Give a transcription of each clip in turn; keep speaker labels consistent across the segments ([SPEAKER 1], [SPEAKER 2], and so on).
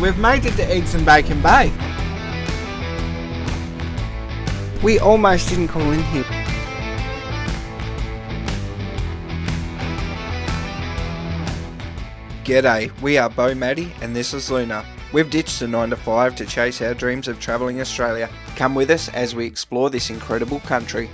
[SPEAKER 1] We've made it to Eggs and Bacon Bay. We almost didn't call in here. G'day, we are Bo Maddie and this is Luna. We've ditched the 9 to 5 to chase our dreams of travelling Australia. Come with us as we explore this incredible country.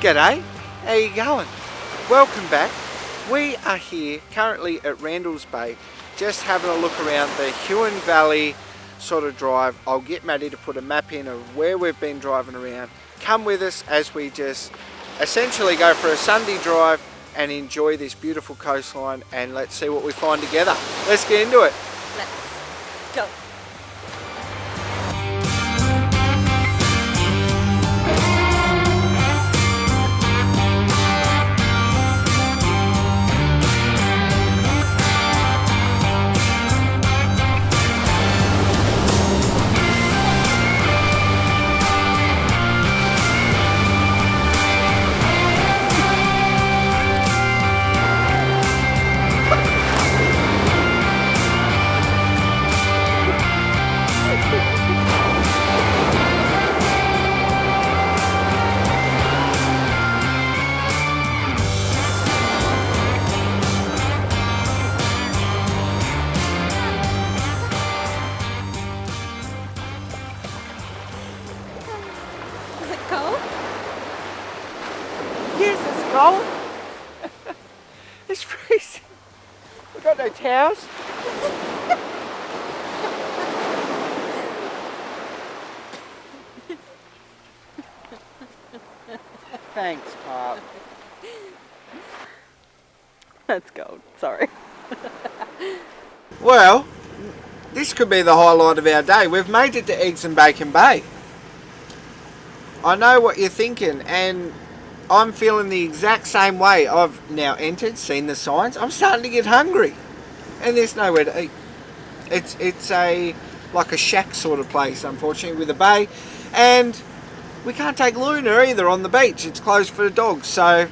[SPEAKER 1] G'day, how you going? Welcome back. We are here currently at Randalls Bay, just having a look around the Huon Valley sort of drive. I'll get Maddie to put a map in of where we've been driving around. Come with us as we just essentially go for a Sunday drive and enjoy this beautiful coastline, and let's see what we find together. Let's get into it.
[SPEAKER 2] Let's go.
[SPEAKER 1] It's freezing. We've got no towels. Thanks, Pop.
[SPEAKER 2] Let's go. Sorry.
[SPEAKER 1] Well, this could be the highlight of our day. We've made it to Eggs and Bacon Bay. I know what you're thinking, and I'm feeling the exact same way. I've now entered, seen the signs. I'm starting to get hungry, and there's nowhere to eat. It's like a shack sort of place, unfortunately, with a bay, and we can't take Luna either on the beach. It's closed for the dogs, so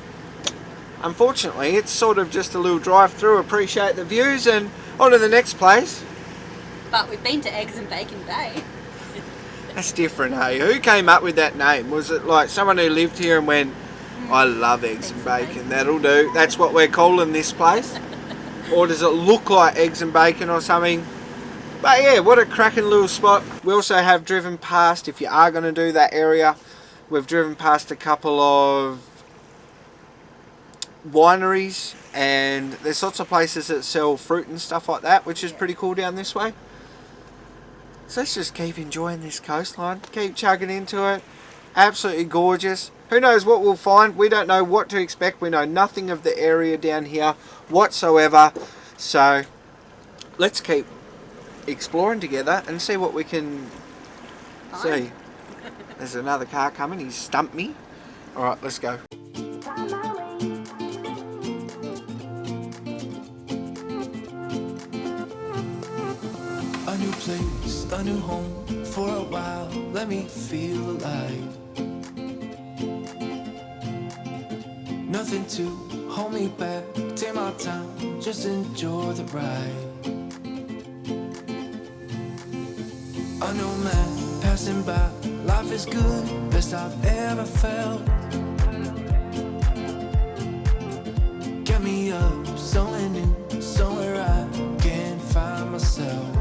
[SPEAKER 1] unfortunately, it's sort of just a little drive through. Appreciate the views, and on to the next place.
[SPEAKER 2] But we've been to Eggs and Bacon Bay.
[SPEAKER 1] That's different, hey? Who came up with that name? Was it like someone who lived here and went, I love eggs and bacon, that'll do. That's what we're calling this place. Or does it look like eggs and bacon or something? But yeah, what a cracking little spot. We also have driven past, if you are going to do that area, we've driven past a couple of wineries, and there's lots of places that sell fruit and stuff like that, which is pretty cool down this way. So let's just keep enjoying this coastline, keep chugging into it. Absolutely gorgeous. Who knows what we'll find? We don't know what to expect. We know nothing of the area down here whatsoever. So let's keep exploring together and see what we can see. There's another car coming. He's stumped me. All right, let's go.
[SPEAKER 3] A new place, a new home. For a while, let me feel alive. Nothing to hold me back. Take my time, just enjoy the ride. A new man passing by. Life is good, best I've ever felt. Get me up, somewhere new, somewhere I can find myself.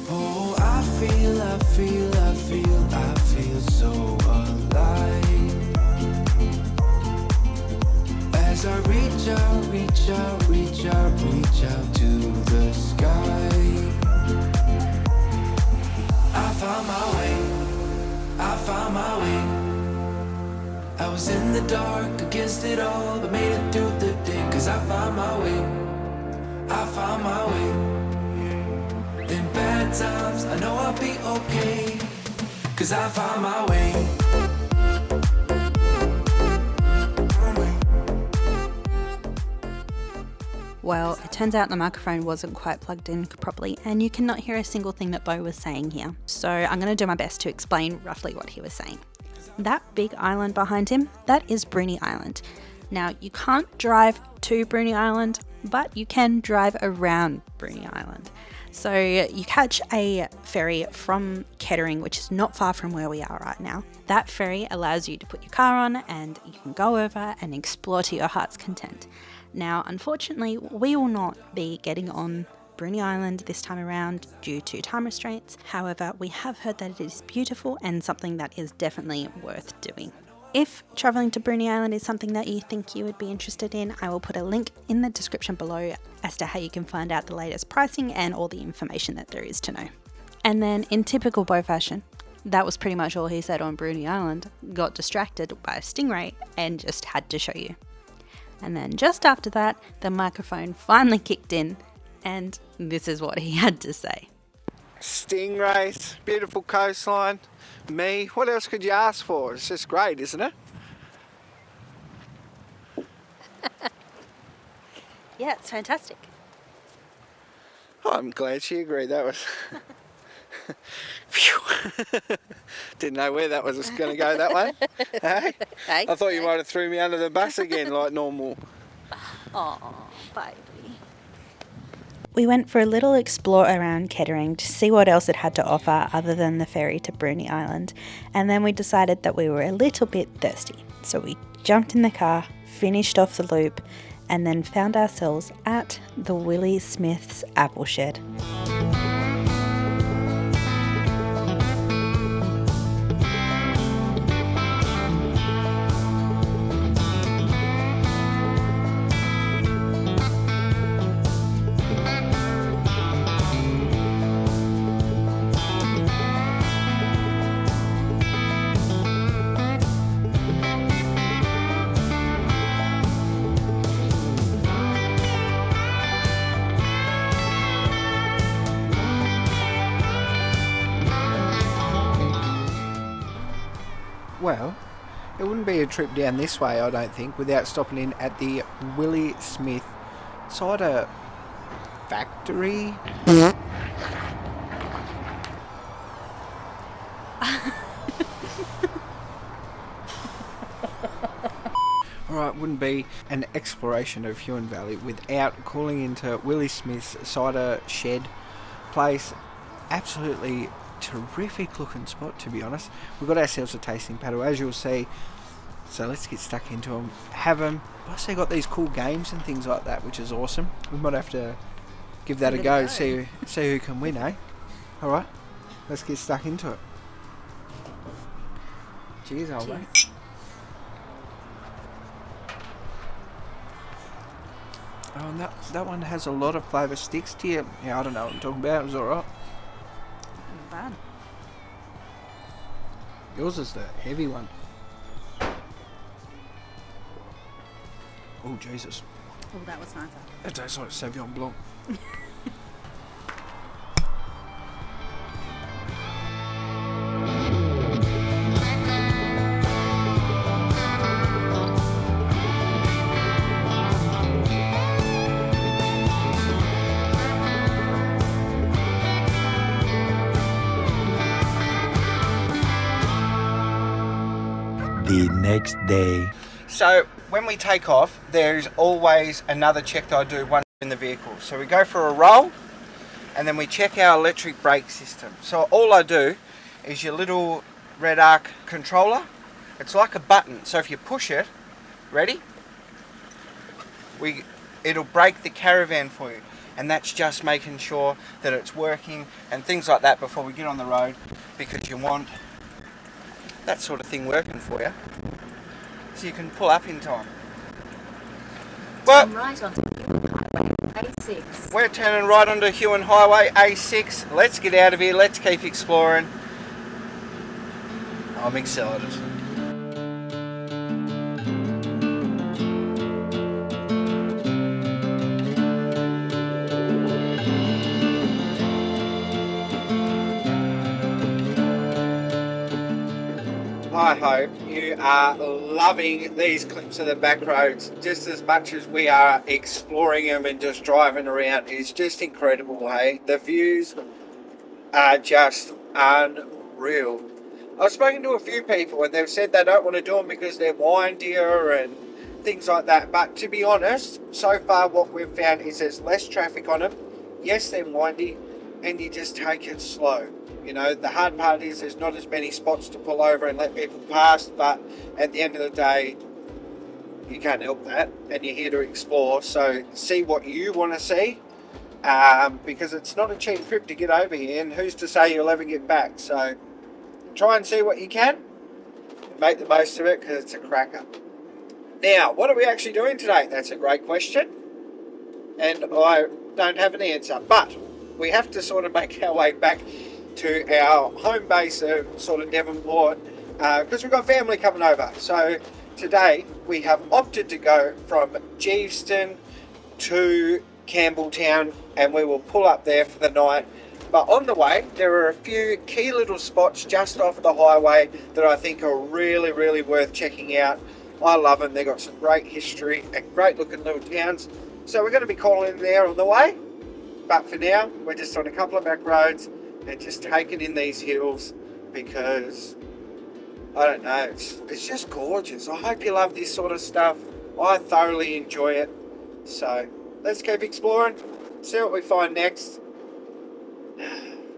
[SPEAKER 3] Oh, I feel so alive. As I reach out to the sky, I found my was in the dark against it all, but made it through the day. Cause I found my way, I found my way. In bad times, I know I'll be okay. Cause I found my way.
[SPEAKER 2] Well, it turns out the microphone wasn't quite plugged in properly and you cannot hear a single thing that Bo was saying here. So I'm going to do my best to explain roughly what he was saying. That big island behind him, that is Bruny Island. Now, you can't drive to Bruny Island, but you can drive around Bruny Island. So you catch a ferry from Kettering, which is not far from where we are right now. That ferry allows you to put your car on and you can go over and explore to your heart's content. Now, unfortunately, we will not be getting on Bruny Island this time around due to time restraints. However, we have heard that it is beautiful and something that is definitely worth doing. If travelling to Bruny Island is something that you think you would be interested in, I will put a link in the description below as to how you can find out the latest pricing and all the information that there is to know. And then, in typical Bo fashion, that was pretty much all he said on Bruny Island, got distracted by a stingray and just had to show you. And then just after that, the microphone finally kicked in and this is what he had to say.
[SPEAKER 1] Stingrays, beautiful coastline, me, what else could you ask for? It's just great, isn't it?
[SPEAKER 2] Yeah, it's fantastic.
[SPEAKER 1] Oh, I'm glad she agreed. That was... Phew. Didn't know where that was going to go that way. Hey?
[SPEAKER 2] Hey?
[SPEAKER 1] I thought you might have threw me under the bus again like normal.
[SPEAKER 2] Oh, baby.
[SPEAKER 4] We went for a little explore around Kettering to see what else it had to offer other than the ferry to Bruny Island, and then we decided that we were a little bit thirsty. So we jumped in the car, finished off the loop, and then found ourselves at the Willie Smith's apple shed.
[SPEAKER 1] Well, it wouldn't be a trip down this way, I don't think, without stopping in at the Willie Smith cider factory. Alright, wouldn't be an exploration of Huon Valley without calling into Willie Smith's cider shed place. Absolutely terrific looking spot, to be honest. We've got ourselves a tasting paddle, as you'll see, so let's get stuck into them, have them. Plus they got these cool games and things like that, which is awesome. We might have to give that a go, see who can win, eh? Alright, let's get stuck into it. Cheers, old mate. Oh, and that one has a lot of flavour, sticks to you. Yeah, I don't know what I'm talking about, it was alright.
[SPEAKER 2] Bad.
[SPEAKER 1] Yours is the heavy one. Oh, Jesus.
[SPEAKER 2] Oh, that was nicer.
[SPEAKER 1] That tastes like Sauvignon Blanc.
[SPEAKER 5] The next day.
[SPEAKER 1] So when we take off, there's always another check that I do once in the vehicle. So we go for a roll and then we check our electric brake system. So all I do is your little red arc controller. It's like a button. So if you push it, ready? It'll brake the caravan for you. And that's just making sure that it's working and things like that before we get on the road, because you want that sort of thing working for you, so you can pull up in time. Well,
[SPEAKER 6] Right onto Huon Highway A6.
[SPEAKER 1] we're turning right onto Huon Highway A6. Let's get out of here. Let's keep exploring. I'm excited. I hope you are loving these clips of the back roads just as much as we are exploring them and just driving around. It's just incredible, hey? The views are just unreal. I've spoken to a few people and they've said they don't want to do them because they're windier and things like that. But to be honest, so far what we've found is there's less traffic on them. Yes, they're windy and you just take it slow. You know, the hard part is there's not as many spots to pull over and let people pass, but at the end of the day, you can't help that, and you're here to explore, so see what you want to see, because it's not a cheap trip to get over here, and who's to say you'll ever get back, so try and see what you can, and make the most of it, because it's a cracker. Now, what are we actually doing today? That's a great question, and I don't have an answer, but we have to sort of make our way back to our home base of sort of Devonport, because we've got family coming over. So today we have opted to go from Geeveston to Campbell Town, and we will pull up there for the night. But on the way, there are a few key little spots just off the highway that I think are really, really worth checking out. I love them. They've got some great history and great looking little towns. So we're going to be calling in there on the way. But for now, we're just on a couple of back roads and just taking in these hills because, I don't know, it's just gorgeous. I hope you love this sort of stuff. I thoroughly enjoy it. So let's keep exploring, see what we find next.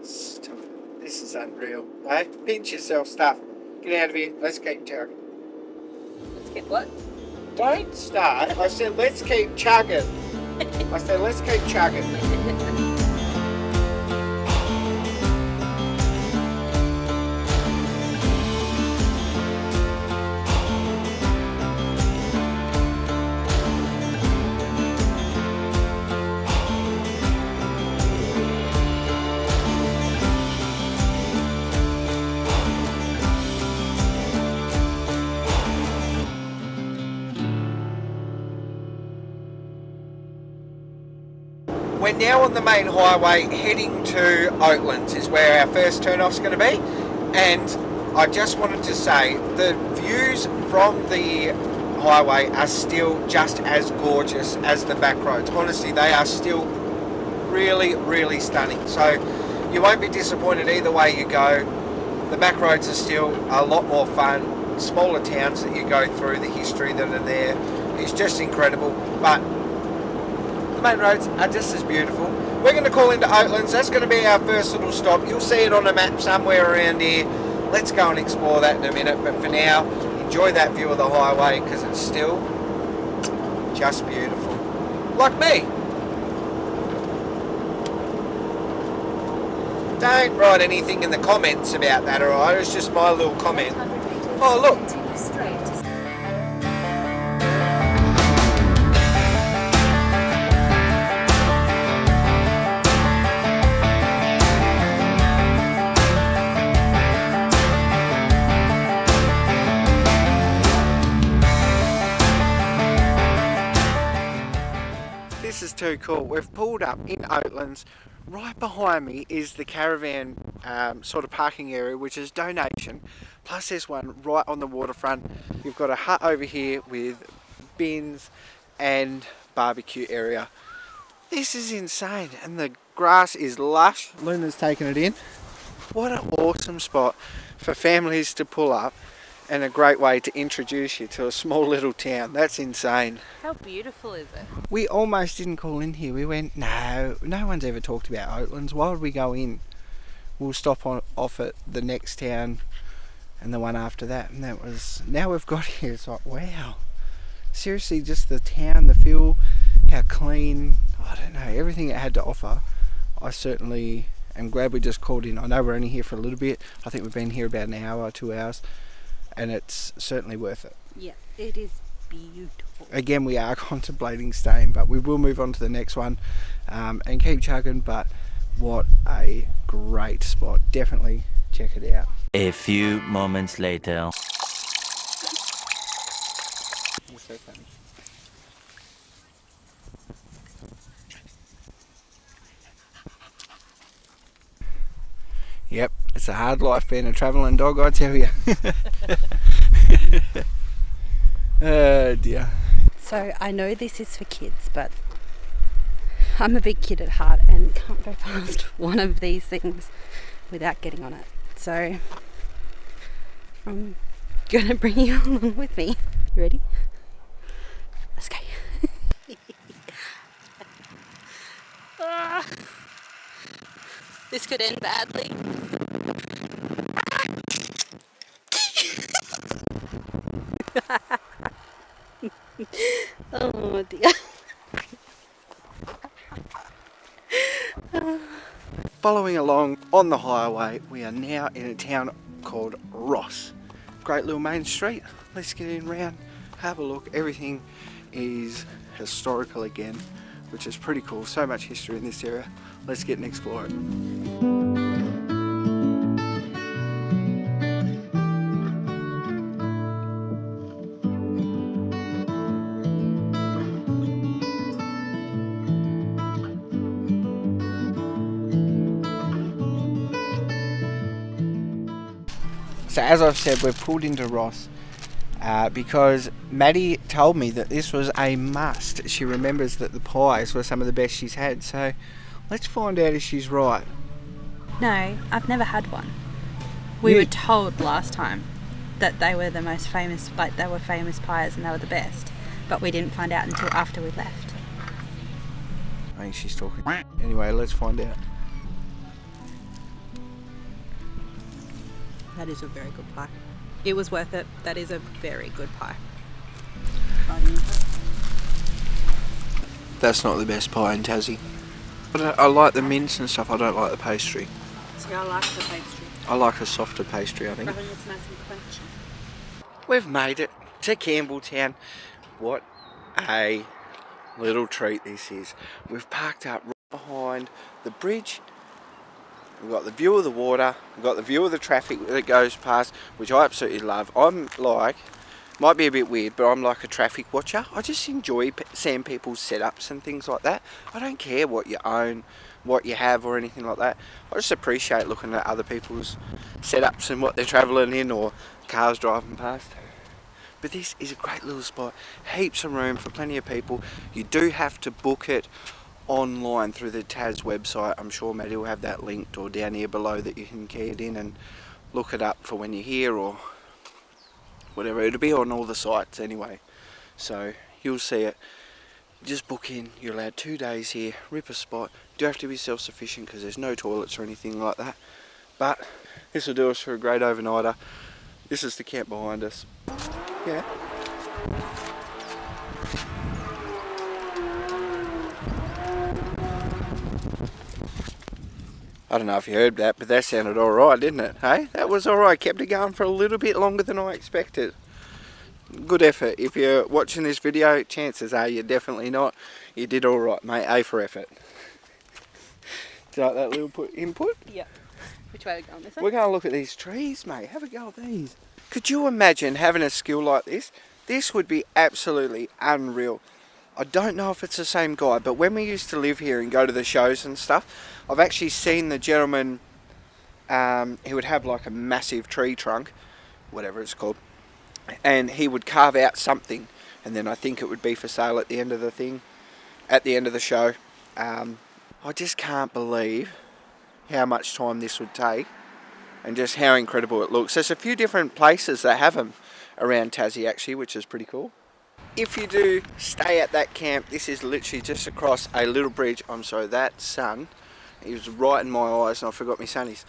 [SPEAKER 1] This is unreal, eh? Pinch yourself stuff. Get out of here. Let's keep chugging.
[SPEAKER 6] Let's get what?
[SPEAKER 1] Don't start. I said let's keep chugging. I said let's keep chugging. We're now on the main highway heading to Oatlands is where our first turn off's going to be, and I just wanted to say the views from the highway are still just as gorgeous as the back roads. Honestly, they are still really, really stunning, so you won't be disappointed either way you go. The back roads are still a lot more fun, smaller towns that you go through, the history that are there is just incredible, but the main roads are just as beautiful. We're going to call into Oatlands. That's going to be our first little stop. You'll see it on a map somewhere around here. Let's go and explore that in a minute. But for now, enjoy that view of the highway because it's still just beautiful. Like me. Don't write anything in the comments about that, alright? It's just my little comment. Oh, look. This is too cool. We've pulled up in Oatlands. Right behind me is the caravan sort of parking area, which is donation. Plus there's one right on the waterfront. You've got a hut over here with bins and barbecue area. This is insane, and the grass is lush. Luna's taken it in. What an awesome spot for families to pull up, and a great way to introduce you to a small little town. That's insane.
[SPEAKER 6] How beautiful is it?
[SPEAKER 1] We almost didn't call in here. We went, no one's ever talked about Oatlands. Why would we go in? We'll stop off at the next town and the one after that. And that was, now we've got here, it's like, wow. Seriously, just the town, the feel, how clean, I don't know, everything it had to offer. I certainly am glad we just called in. I know we're only here for a little bit. I think we've been here about an hour, 2 hours. And it's certainly worth it.
[SPEAKER 6] Yeah, it is beautiful.
[SPEAKER 1] Again, we are contemplating staying, but we will move on to the next one and keep chugging. But what a great spot. Definitely check it out.
[SPEAKER 5] A few moments later.
[SPEAKER 1] Yep, it's a hard life being a travelling dog, I tell you. Oh dear.
[SPEAKER 2] So I know this is for kids, but I'm a big kid at heart and can't go past one of these things without getting on it. So I'm gonna bring you along with me. You ready? Let's go. This could end badly. Oh dear.
[SPEAKER 1] Following along on the highway, we are now in a town called Ross. Great little main street. Let's get in round, have a look. Everything is historical again, which is pretty cool. So much history in this area. Let's get and explore it. So as I've said, we've pulled into Ross because Maddie told me that this was a must. She remembers that the pies were some of the best she's had, so let's find out if she's right.
[SPEAKER 2] No, I've never had one. We were told last time that they were the most famous, like they were famous pies and they were the best, but we didn't find out until after we left.
[SPEAKER 1] I think she's talking. Anyway, let's find out.
[SPEAKER 2] That is a very good pie. It was worth it. That is a very good pie.
[SPEAKER 1] That's not the best pie in Tassie. But I like the mince and stuff. I don't like the pastry.
[SPEAKER 2] See, I like the pastry.
[SPEAKER 1] I like a softer pastry, I think.
[SPEAKER 2] I think it's nice and crunchy.
[SPEAKER 1] We've made it to Campbell Town. What a little treat this is. We've parked up right behind the bridge. We've got the view of the water. We've got the view of the traffic that goes past, which I absolutely love. I'm like, might be a bit weird, but I'm like a traffic watcher. I just enjoy seeing people's setups and things like that. I don't care what you own, what you have or anything like that. I just appreciate looking at other people's setups and what they're travelling in or cars driving past. But this is a great little spot. Heaps of room for plenty of people. You do have to book it online through the Tas website. I'm sure Maddie will have that linked or down here below that you can key it in and look it up for when you're here or whatever. It'll be on all the sites anyway, so you'll see it. Just book in. You're allowed 2 days here, rip a spot. Do have to be self-sufficient because there's no toilets or anything like that, but this will do us for a great overnighter. This is the camp behind us. Yeah. I don't know if you heard that, but that sounded alright, didn't it? Hey, that was alright. Kept it going for a little bit longer than I expected. Good effort. If you're watching this video, chances are you're definitely not. You did alright, mate. A for effort. Do you like that little input?
[SPEAKER 2] Yeah. Which way are we going? This way?
[SPEAKER 1] We're going to look at these trees, mate. Have a go at these. Could you imagine having a skill like this? This would be absolutely unreal. I don't know if it's the same guy, but when we used to live here and go to the shows and stuff, I've actually seen the gentleman, he would have like a massive tree trunk, whatever it's called, and he would carve out something, and then I think it would be for sale at the end of the thing, at the end of the show. I just can't believe how much time this would take and just how incredible it looks. There's a few different places that have them around Tassie actually, which is pretty cool. If you do stay at that camp, this is literally just across a little bridge. I'm sorry, that sun, he was right in my eyes and I forgot my sunnies.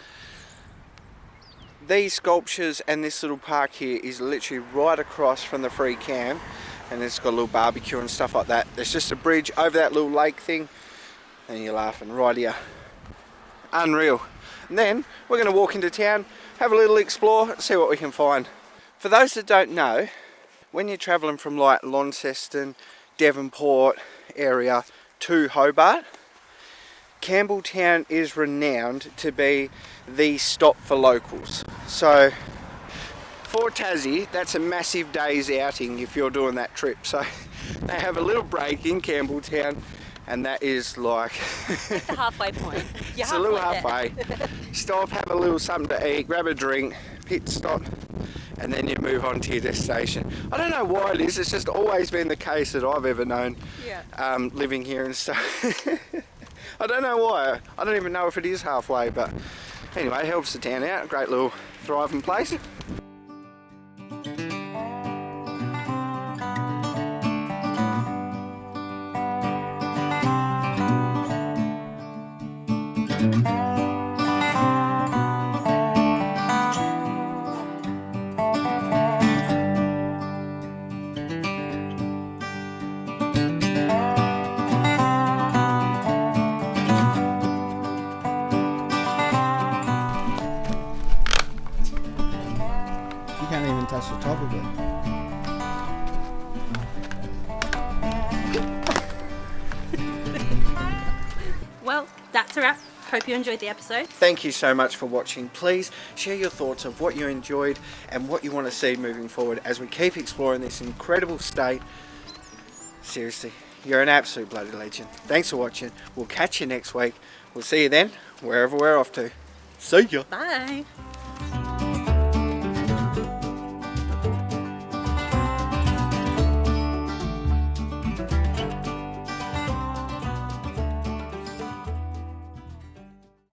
[SPEAKER 1] These sculptures and this little park here is literally right across from the free camp, and it's got a little barbecue and stuff like that. There's just a bridge over that little lake thing, and you're laughing right here. Unreal. And then we're going to walk into town, have a little explore, see what we can find. For those that don't know, when you're travelling from like Launceston, Devonport area to Hobart, Campbell Town is renowned to be the stop for locals. So for Tassie, that's a massive day's outing if you're doing that trip. So they have a little break in Campbell Town and that is like
[SPEAKER 6] It's the halfway point. You're
[SPEAKER 1] it's a little
[SPEAKER 6] halfway
[SPEAKER 1] halfway. Stop, have a little something to eat, grab a drink, pit stop, and then you move on to your destination. I don't know why it is, it's just always been the case that I've ever known, living here and stuff. I don't know why. I don't even know if it is halfway, but anyway, it helps the town out. Great little thriving place.
[SPEAKER 7] Can't even touch the top of it.
[SPEAKER 2] Well, that's a wrap. Hope you enjoyed the episode.
[SPEAKER 1] Thank you so much for watching. Please share your thoughts of what you enjoyed and what you want to see moving forward as we keep exploring this incredible state. Seriously, you're an absolute bloody legend. Thanks for watching. We'll catch you next week. We'll see you then, wherever we're off to. See ya.
[SPEAKER 2] Bye.